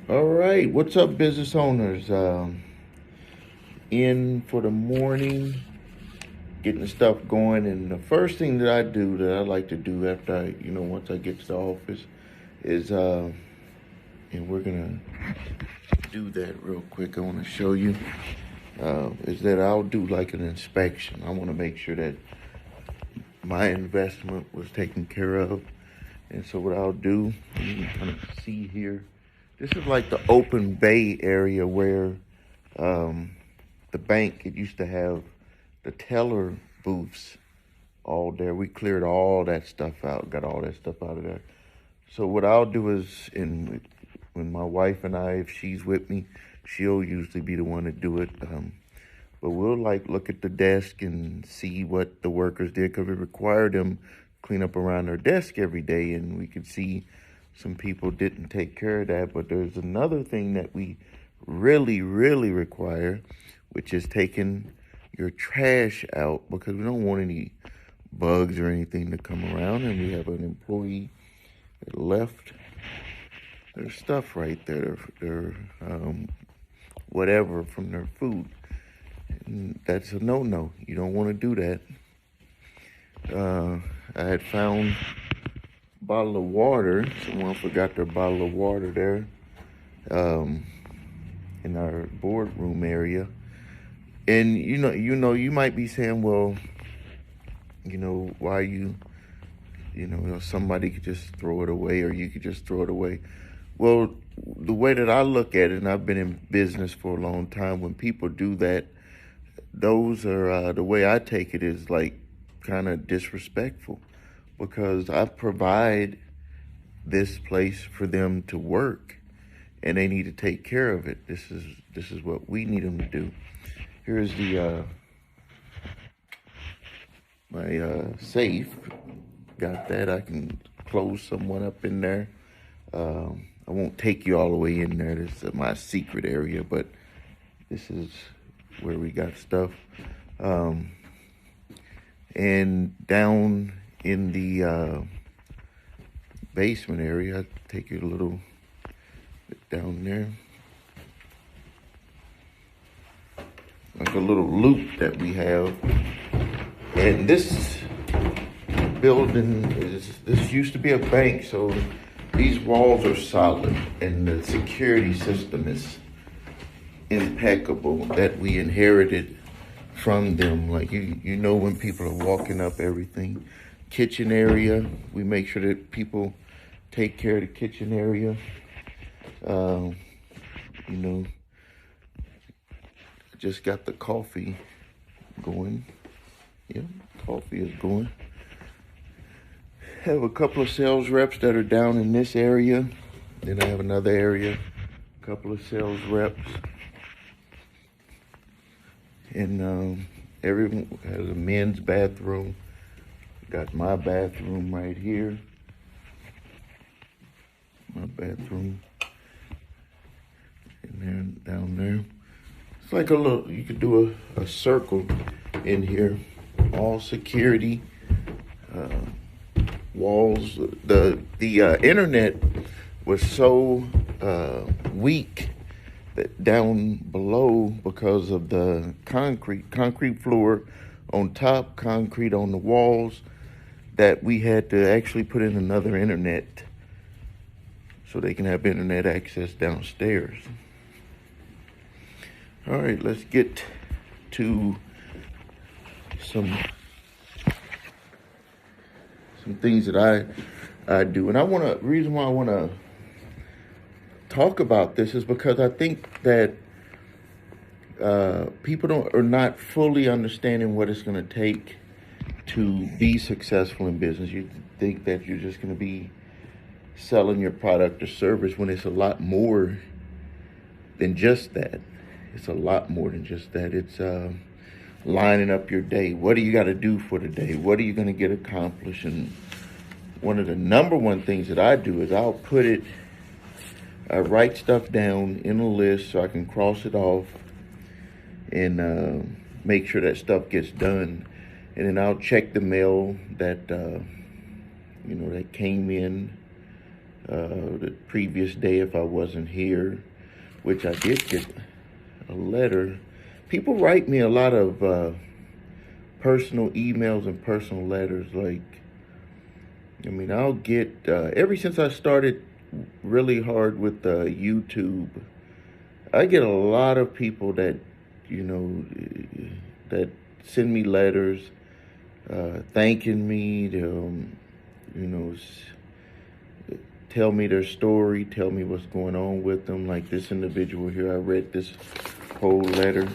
All right, what's up, business owners? In for the morning, getting the stuff going, and the first thing that I do that I like to do after once I get to the office is, and we're gonna do that real quick. I want to show you is that I'll do like an inspection. I want to make sure that my investment was taken care of, and so what I'll do, you can kind of see here. This is like the open bay area where um, the bank, it used to have the teller booths all there. We cleared all that stuff out, got all that stuff out of there. So what I'll do is, when my wife and I, if she's with me, she'll usually be the one to do it. But we'll like look at the desk and see what the workers did because we require them clean up around their desk every day, and we could see some people didn't take care of that. But there's another thing that we really, really require, which is taking your trash out because we don't want any bugs or anything to come around. And we have an employee that left their stuff right there, their whatever from their food. And that's a no-no. You don't want to do that. I had found a bottle of water. Someone forgot their bottle of water there in our boardroom area. And you might be saying, well, why somebody could just throw it away or you could just throw it away. Well, the way that I look at it, and I've been in business for a long time, when people do that, those are the way I take it is like kind of disrespectful because I provide this place for them to work and they need to take care of it. This is what we need them to do. Here's the my safe. Got that. I can close someone up in there. I won't take you all the way in there. This is my secret area, but this is where we got stuff. And down in the basement area, I take you a little bit down there. Like a little loop that we have. And this building this used to be a bank, so these walls are solid and the security system is impeccable that we inherited from them. Like when people are walking up everything. Kitchen area, we make sure that people take care of the kitchen area. You know, I just got the coffee going. Yeah, coffee is going. Have a couple of sales reps that are down in this area. Then I have another area, a couple of sales reps. And everyone has a men's bathroom. Got my bathroom right here. My bathroom. And then down there. It's like a little, you could do a circle in here. All security. Walls. The internet was so weak that down below, because of the concrete floor on top, concrete on the walls, that we had to actually put in another internet so they can have internet access downstairs. All right, let's get to some things that I do. And reason why I want to talk about this is because I think that people are not fully understanding what it's going to take to be successful in business. You think that you're just going to be selling your product or service when it's a lot more than just that. It's a lot more than just that. It's lining up your day. What do you got to do for the day? What are you going to get accomplished? And one of the number one things that I do is I write stuff down in a list so I can cross it off and make sure that stuff gets done. And then I'll check the mail that that came in the previous day if I wasn't here, which I did get a letter. People write me a lot of personal emails and personal letters. Like, I mean, I'll get, ever since I started really hard with YouTube, I get a lot of people that, you know, that send me letters thanking me, to, you know, tell me their story, tell me what's going on with them. Like this individual here, I read this whole letter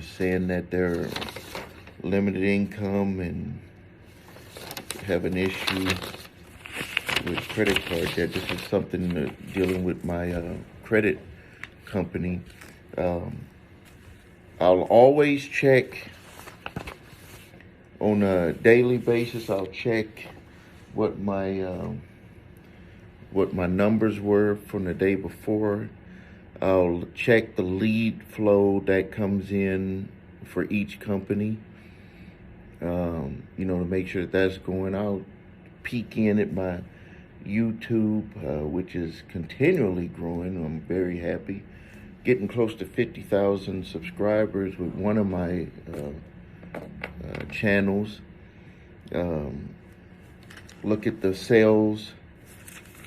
saying that they're limited income and have an issue with credit card debt. This is something dealing with my credit company. I'll always check on a daily basis. I'll check what my numbers were from the day before. I'll check the lead flow that comes in for each company, you know, to make sure that that's going out. Peek in at my YouTube, which is continually growing. I'm very happy. Getting close to 50,000 subscribers with one of my channels. Look at the sales,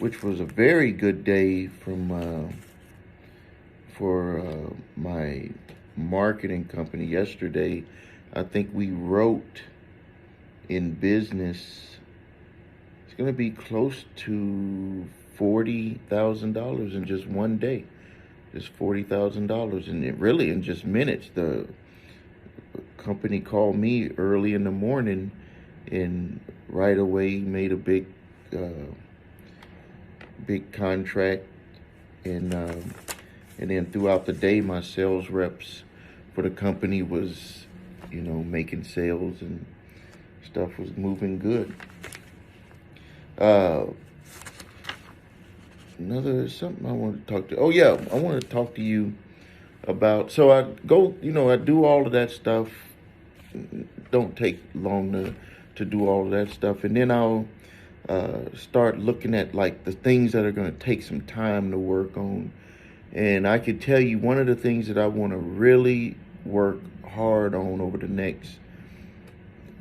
which was a very good day from for my marketing company yesterday. I think we wrote in business, it's going to be close to $40,000 in just one day. Just $40,000, and it really in just minutes. The company called me early in the morning, and right away made a big contract, and then throughout the day, my sales reps for the company was, you know, making sales and stuff was moving good. Something I want to talk to. Oh yeah, I want to talk to you about. So I go, you know, I do all of that stuff. Don't take long to do all of that stuff, and then I'll start looking at like the things that are going to take some time to work on. And I could tell you one of the things that I want to really work hard on over the next,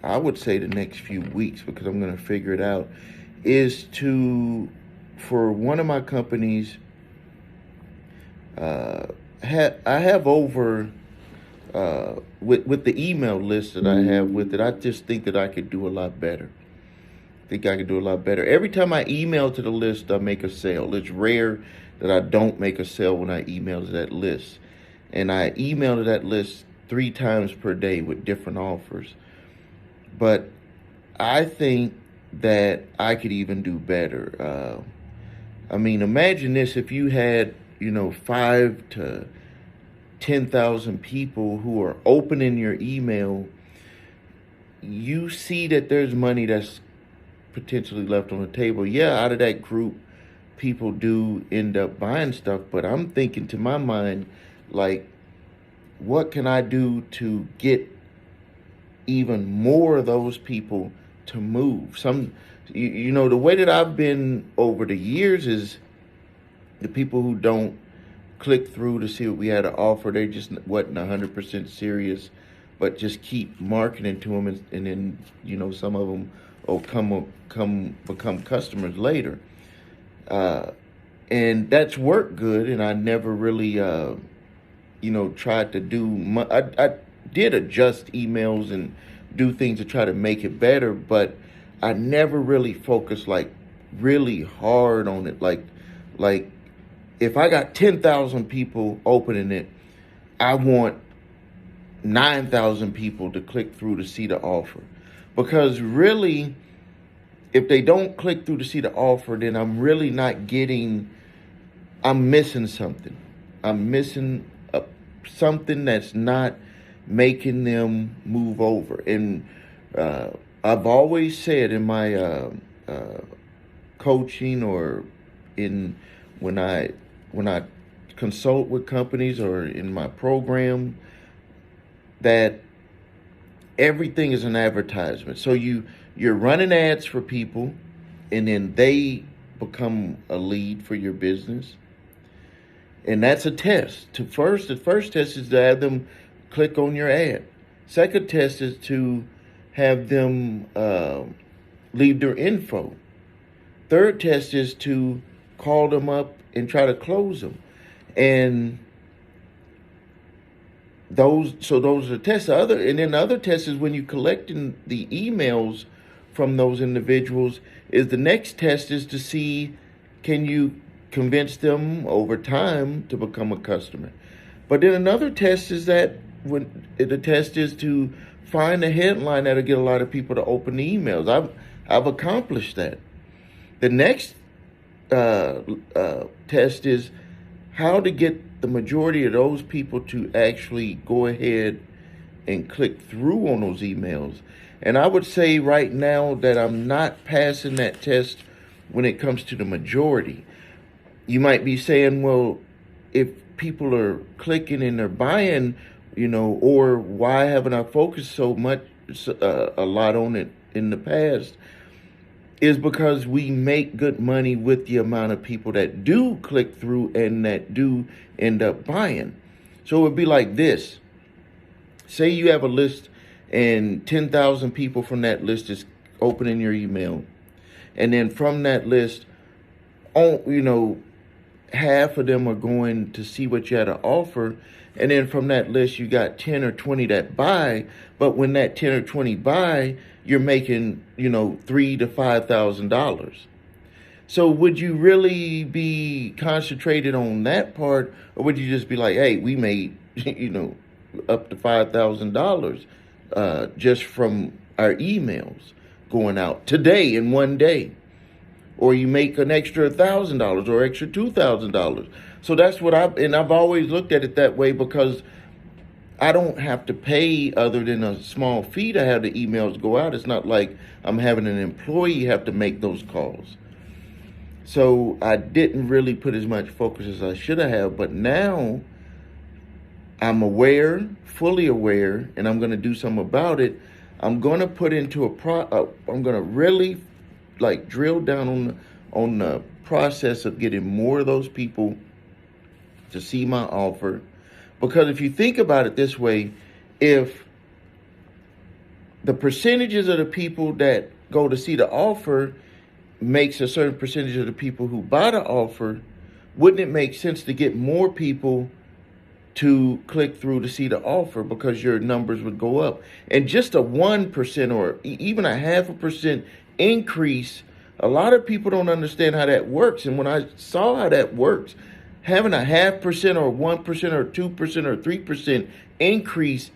I would say the next few weeks, because I'm going to figure it out, is for one of my companies, I have over, with the email list that I have with it, I just think that I could do a lot better. Every time I email to the list, I make a sale. It's rare that I don't make a sale when I email to that list. And I email to that list 3 times per day with different offers. But I think that I could even do better. I mean, imagine this: if you had, you know, 5 to 10,000 people who are opening your email, you see that there's money that's potentially left on the table. Yeah, out of that group, people do end up buying stuff, but I'm thinking to my mind, like, what can I do to get even more of those people to move? You know, the way that I've been over the years is the people who don't click through to see what we had to offer, they just wasn't 100% serious, but just keep marketing to them, and then, you know, some of them will come become customers later. And that's worked good, and I never really, you know, tried to do I did adjust emails and do things to try to make it better, but I never really focused like really hard on it. Like if I got 10,000 people opening it, I want 9,000 people to click through to see the offer. Because really, if they don't click through to see the offer, then I'm really not getting, I'm missing something. I'm missing something that's not making them move over. And I've always said in my coaching, or when I consult with companies or in my program, that everything is an advertisement. So you're running ads for people, and then they become a lead for your business. And that's a test. The first test is to have them click on your ad. Second test is to have them leave their info. Third test is to call them up and try to close them. And those are the tests. And then the other test is when you're collecting the emails from those individuals. Is the next test is to see, can you convince them over time to become a customer. But then another test is that when the test is to find a headline that'll get a lot of people to open the emails. I've accomplished that. The next test is how to get the majority of those people to actually go ahead and click through on those emails. And I would say right now that I'm not passing that test when it comes to the majority. You might be saying, well, if people are clicking and they're buying, or why haven't I focused so much, a lot on it in the past? Is because we make good money with the amount of people that do click through and that do end up buying. So it would be like this. Say you have a list and 10,000 people from that list is opening your email. And then from that list, half of them are going to see what you had to offer. And then from that list, you got 10 or 20 that buy. But when that 10 or 20 buy, you're making, $3,000 to $5,000. So would you really be concentrated on that part? Or would you just be like, hey, we made, up to $5,000 just from our emails going out today in one day? Or you make an extra $1,000 or extra $2,000. So that's what I've always looked at it that way, because I don't have to pay other than a small fee to have the emails go out. It's not like I'm having an employee have to make those calls. So I didn't really put as much focus as I should have, but now I'm aware, fully aware, and I'm going to do something about it. I'm going to put into I'm going to really drill down on the process of getting more of those people to see my offer. Because if you think about it this way, if the percentages of the people that go to see the offer makes a certain percentage of the people who buy the offer, wouldn't it make sense to get more people to click through to see the offer, because your numbers would go up? And just a 1% or even a 0.5% increase, a lot of people don't understand how that works. And when I saw how that works, having a 0.5% or 1% or 2% or 3% increase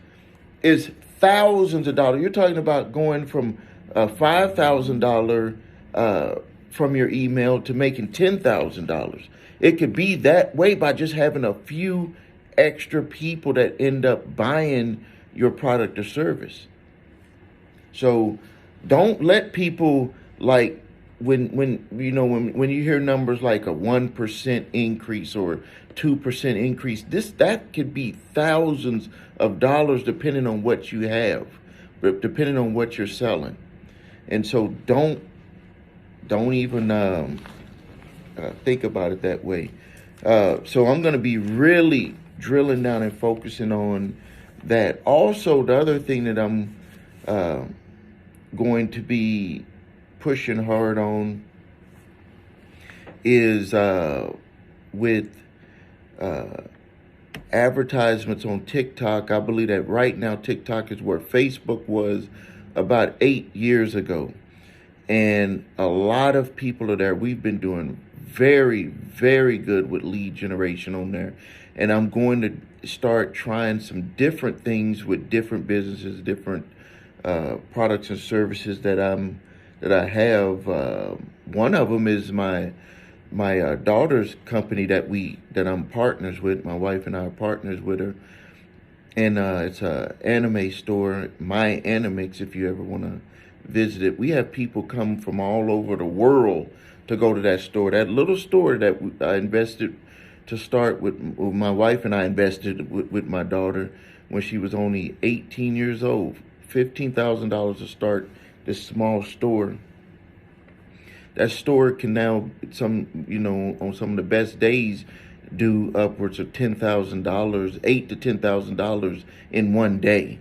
is thousands of dollars. You're talking about going from $5,000 from your email to making $10,000. It could be that way by just having a few extra people that end up buying your product or service. So don't let people when you hear numbers like a 1% increase or 2% increase, that could be thousands of dollars depending on what you have, depending on what you're selling. And so don't even think about it that way. So I'm going to be really drilling down and focusing on that. Also, the other thing that I'm going to be pushing hard on is with advertisements on TikTok. I believe that right now TikTok is where Facebook was about 8 years ago. And a lot of people are there. We've been doing very, very good with lead generation on there. And I'm going to start trying some different things with different businesses, different products and services that I have. One of them is my daughter's company that I'm partners with. My wife and I are partners with her, and it's a anime store, My Animix. If you ever want to visit it, we have people come from all over the world to go to that store. That little store that I invested to start with my wife, and I invested with my daughter when she was only 18 years old. $15,000 to start this small store that store can now, on some of the best days, do upwards of $10,000, $8,000 to $10,000 in one day.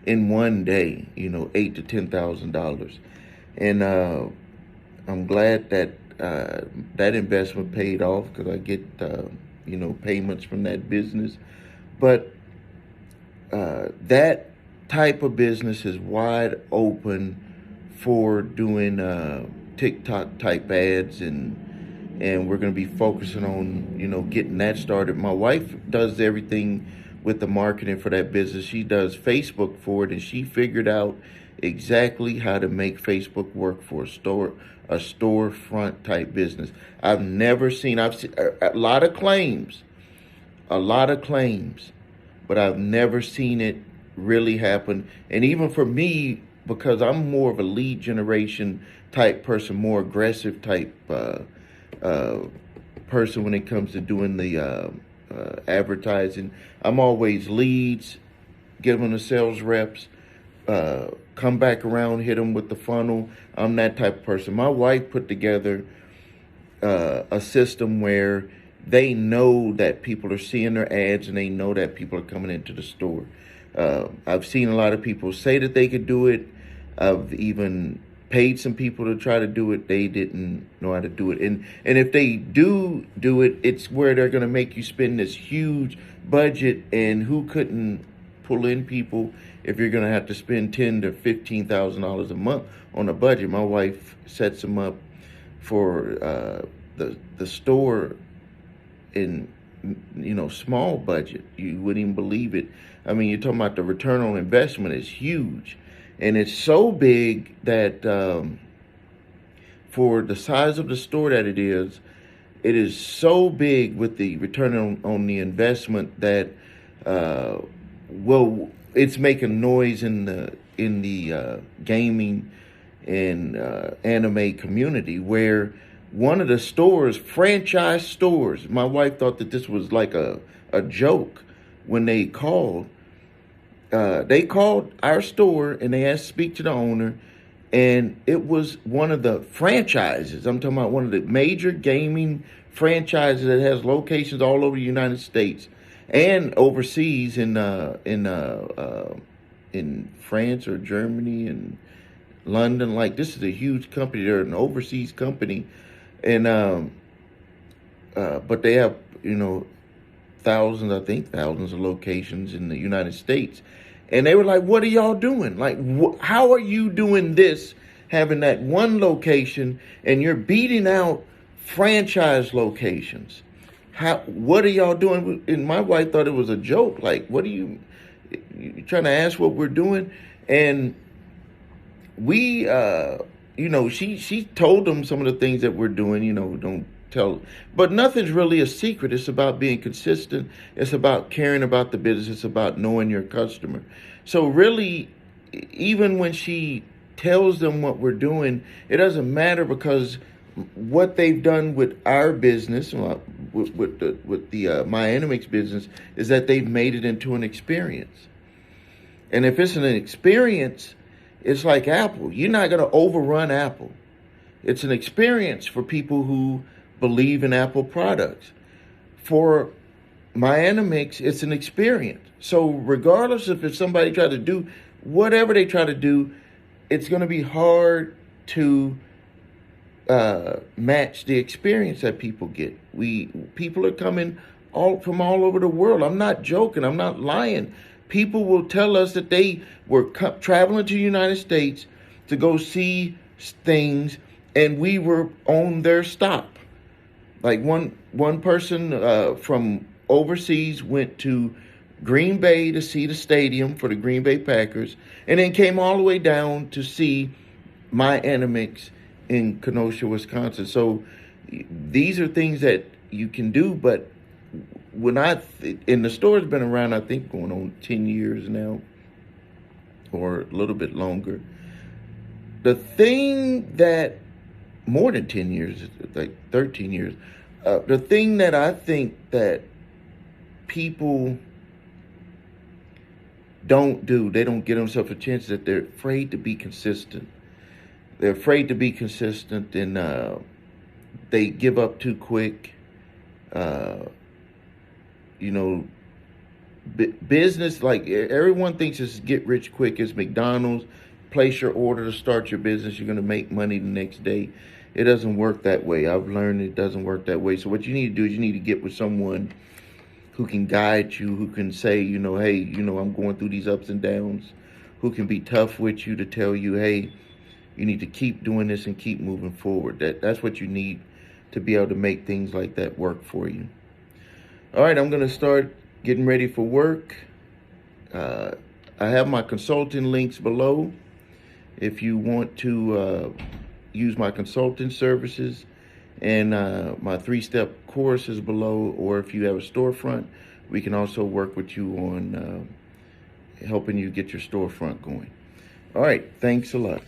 In one day, $8,000 to $10,000, and I'm glad that that investment paid off because I get payments from that business. But that type of business is wide open for doing TikTok type ads, and we're going to be focusing on getting that started. My wife does everything with the marketing for that business. She does Facebook for it, and she figured out exactly how to make Facebook work for a storefront type business. I've seen a lot of claims, but I've never seen it really happen. And even for me, because I'm more of a lead generation type person, more aggressive type person when it comes to doing the advertising. I'm always leads, give them the sales reps, come back around, hit them with the funnel. I'm that type of person. My wife put together a system where they know that people are seeing their ads and they know that people are coming into the store. I've seen a lot of people say that they could do it. I've even paid some people to try to do it. They didn't know how to do it. And if they do it, it's where they're going to make you spend this huge budget. And who couldn't pull in people if you're going to have to spend $10,000 to $15,000 a month on a budget? My wife sets them up for the store in small budget. You wouldn't even believe it. I mean, you're talking about the return on investment is huge. And it's so big that for the size of the store that it is so big with the return on the investment that it's making noise in the gaming and anime community, where one of the stores, franchise stores, my wife thought that this was like a joke when they called. They called our store and they asked to speak to the owner, and it was one of the franchises. I'm talking about one of the major gaming franchises that has locations all over the United States and overseas in France or Germany and London. Like, this is a huge company. They're an overseas company, and but they have thousands of locations in the United States. And they were like, what are y'all doing? Like, how are you doing this, having that one location, and you're beating out franchise locations? What are y'all doing? And my wife thought it was a joke. Like, what are you trying to ask what we're doing? And we, she told them some of the things that we're doing, don't tell, but nothing's really a secret. It's about being consistent. It's about caring about the business. It's about knowing your customer. So really, even when she tells them what we're doing, it doesn't matter, because what they've done with our business, with the My Animix business, is that they've made it into an experience. And if it's an experience, it's like Apple. You're not going to overrun Apple. It's an experience for people who believe in Apple products. For My Animix, it's an experience. So regardless if somebody try to do whatever they try to do, it's going to be hard to match the experience that people get. People are coming from all over the world. I'm not joking. I'm not lying. People will tell us that they were traveling to the United States to go see things, and we were on their stop. Like one person from overseas went to Green Bay to see the stadium for the Green Bay Packers, and then came all the way down to see My Animix in Kenosha, Wisconsin. So these are things that you can do. But and the store's been around, I think, going on 10 years now, or a little bit longer. The thing that, more than 10 years, like 13 years, the thing that I think that people don't do, they don't give themselves a chance, that they're afraid to be consistent. they're afraid to be consistent, and they give up too quick. Uh, you know, business, like everyone thinks it's get rich quick. It's McDonald's. Place your order to start your business. You're going to make money the next day. It doesn't work that way. I've learned it doesn't work that way. So what you need to do is you need to get with someone who can guide you, who can say, hey, I'm going through these ups and downs, who can be tough with you to tell you, hey, you need to keep doing this and keep moving forward. That's what you need to be able to make things like that work for you. All right, I'm going to start getting ready for work. I have my consulting links below. If you want to use my consulting services, and my 3-step course is below, or if you have a storefront, we can also work with you on helping you get your storefront going. All right, thanks a lot.